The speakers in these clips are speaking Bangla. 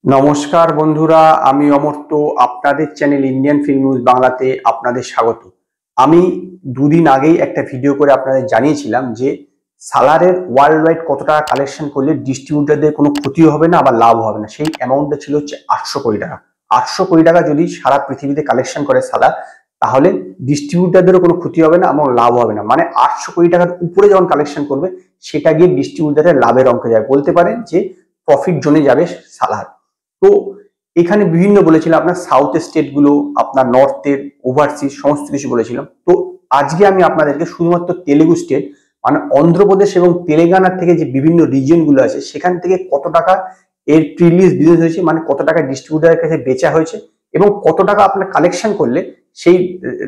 নমস্কার বন্ধুরা, আমি অমর্ত্য। আপনাদের চ্যানেল ইন্ডিয়ান ফিল্ম নিউজ বাংলাতে আপনাদের স্বাগত। আমি দুদিন আগেই একটা ভিডিও করে আপনাদের জানিয়েছিলাম যে সালারের ওয়ার্ল্ড ওয়াইড কত টাকা কালেকশন করলে ডিস্ট্রিবিউটারদের কোনো ক্ষতিও হবে না, আবার লাভ হবে না। সেই অ্যামাউন্টটা ছিল হচ্ছে 800 কোটি টাকা। 800 কোটি টাকা যদি সারা পৃথিবীতে কালেকশন করে সালার, তাহলে ডিস্ট্রিবিউটারদেরও কোনো ক্ষতি হবে না এবং লাভ হবে না। মানে 800 কোটি টাকার উপরে যখন কালেকশন করবে, সেটা গিয়ে ডিস্ট্রিবিউটারের লাভের অঙ্কে যাবে। বলতে পারেন যে প্রফিট জোনে যাবে সালার। তো এখানে বিভিন্ন বলেছিলাম, আপনার সাউথের স্টেট গুলো, আপনার নর্থের, ওভারসিজ সমস্ত কিছু বলেছিলাম। তো আজকে আমি আপনাদেরকে শুধুমাত্র তেলেগু স্টেট, মানে অন্ধ্রপ্রদেশ এবং তেলেঙ্গানার থেকে যে বিভিন্ন রিজন গুলো আছে, সেখান থেকে কত টাকা এর প্রিলিজ বিজনেস হয়েছে, মানে কত টাকা ডিস্ট্রিবিউটারের কাছে বেচা হয়েছে এবং কত টাকা আপনার কালেকশন করলে সেই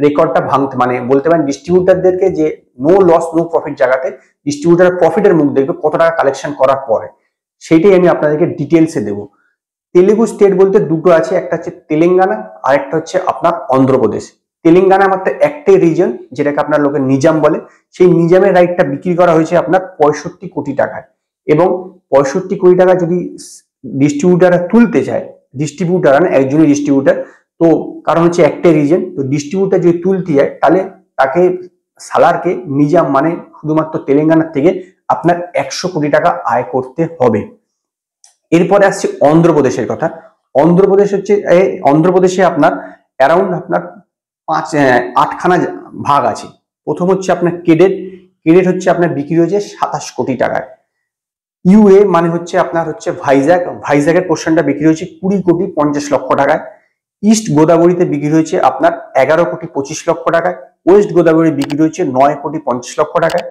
রেকর্ডটা ভাঙতে, মানে বলতে পারেন ডিস্ট্রিবিউটারদেরকে যে নো লস নো প্রফিট জায়গাতে ডিস্ট্রিবিউটার প্রফিটের মুখ দেখবে কত টাকা কালেকশন করার পরে। সেইটাই আমি আপনাদেরকে ডিটেলসে দেবো। তেলেগু স্টেট বলতে দুটো আছে, একটা হচ্ছে তেলেঙ্গানা আর একটা হচ্ছে আপনার অন্ধ্রপ্রদেশ। তেলেঙ্গানা মাত্র একটাই রিজন, যেটাকে আপনার লোকে নিজাম বলে। সেই নিজামের রাইটটা বিক্রি করা হয়েছে আপনার 65 কোটি টাকায়। এবং 65 কোটি টাকা যদি ডিস্ট্রিবিউটার তুলতে চায়, ডিস্ট্রিবিউটার না, একজনই ডিস্ট্রিবিউটার, তো কারণ হচ্ছে একটাই রিজন, তো ডিস্ট্রিবিউটার যদি তুলতে যায় তাহলে তাকে সালারকে নিজাম মানে শুধুমাত্র তেলেঙ্গানার থেকে আপনার 100 কোটি টাকা আয় করতে হবে। এরপরে আসছে অন্ধ্রপ্রদেশের কথা। অন্ধ্রপ্রদেশ হচ্ছে অন্ধ্রপ্রদেশে আপনার অ্যারাউন্ড আপনার 8খানা ভাগ আছে। প্রথম হচ্ছে আপনার কেডেট। কেডেট হচ্ছে আপনার বিক্রি হয়েছে 27 কোটি টাকায়। ইউএ মানে হচ্ছে আপনার হচ্ছে ভাইজ্যাক। ভাইজ্যাকের পোর্শনটা বিক্রি হয়েছে 20 কোটি 50 লক্ষ টাকায়। ইস্ট গোদাবরীতে বিক্রি হয়েছে আপনার 11 কোটি 25 লক্ষ টাকায়। ওয়েস্ট গোদাবরী বিক্রি হয়েছে 9 কোটি 50 লক্ষ টাকায়।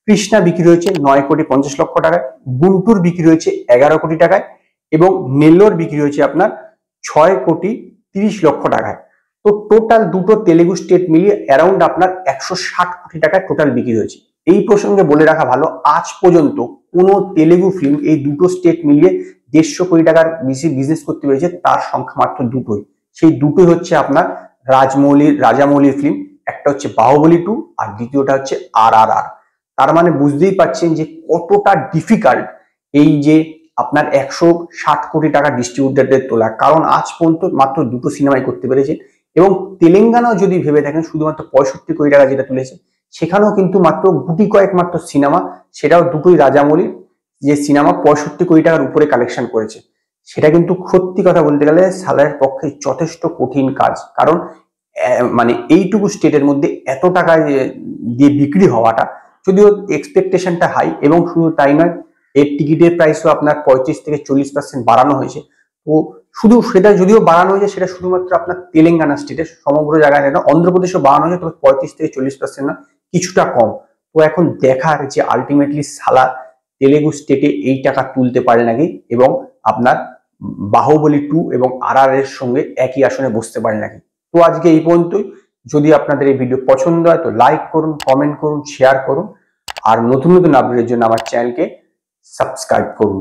কৃষ্ণা বিক্রি হয়েছে 9 কোটি 50 লক্ষ টাকায়। গুন্টুর বিক্রি হয়েছে 11 কোটি টাকায় এবং নেল্লোর বিক্রি হয়েছে আপনার 6 কোটি 30 লক্ষ টাকায়। তো টোটাল দুটো তেলেগু স্টেট মিলিয়ে অ্যারাউন্ড আপনার 160 কোটি টাকায় টোটাল বিক্রি হয়েছে। এই প্রসঙ্গে বলে রাখা ভালো, আজ পর্যন্ত কোনো তেলেগু ফিল্ম এই দুটো স্টেট মিলিয়ে 150 কোটি টাকার বেশি বিজনেস করতে পেরেছে, তার সংখ্যা মাত্র দুটোই। সেই দুটোই হচ্ছে আপনার রাজামৌলির ফিল্ম। একটা হচ্ছে বাহুবলী 2 আর দ্বিতীয়টা হচ্ছে RRR। তার মানে বুঝতেই পারছেন যে কতটা ডিফিকাল্ট এই যে আপনার 160 কোটি টাকা ডিস্ট্রিবিউটারদের তোলা। কারণ আজ পর্যন্ত মাত্র দুটো সিনেমাই করতে পেরেছে। এবং তেলেঙ্গানাও যদি ভেবে দেখেন, শুধুমাত্র 65 কোটি টাকা যেটা তুলেছে, সেখানেও কিন্তু মাত্র গুটি কয়েক মাত্র সিনেমা, সেটাও দুটোই রাজামৌলির যে সিনেমা 65 কোটি টাকার উপরে কালেকশন করেছে। সেটা কিন্তু সত্যি কথা বলতে গেলে সালারের পক্ষে যথেষ্ট কঠিন কাজ। কারণ মানে এইটুকু স্টেটের মধ্যে এত টাকা দিয়ে বিক্রি হওয়াটা, যদিও এক্সপেকটেশনটা হাই। এবং শুধু তাই নয়, এর টিকিটের প্রাইসও আপনার 35 থেকে 40% বাড়ানো হয়েছে। তো শুধু সেটা যদিও বাড়ানো হয়েছে, সেটা শুধুমাত্র আপনার তেলেঙ্গানা স্টেটের, সমগ্র জায়গায় না। অন্ধ্রপ্রদেশও বাড়ানো হয়েছে, তবে 35 থেকে 40% না, কিছুটা কম। তো এখন দেখার যে আলটিমেটলি সালার তেলেগু স্টেটে এই টাকা তুলতে পারে নাকি, এবং আপনার বাহুবলী 2 এবং RRR এর সঙ্গে একই আসনে বসতে পারে নাকি। তো আজকে এই পর্যন্তই। যদি আপনাদের এই ভিডিও পছন্দ হয় তো লাইক করুন, কমেন্ট করুন, শেয়ার করুন। আর নতুন নতুন আপডেটের জন্য আমার চ্যানেলকে সাবস্ক্রাইব করুন।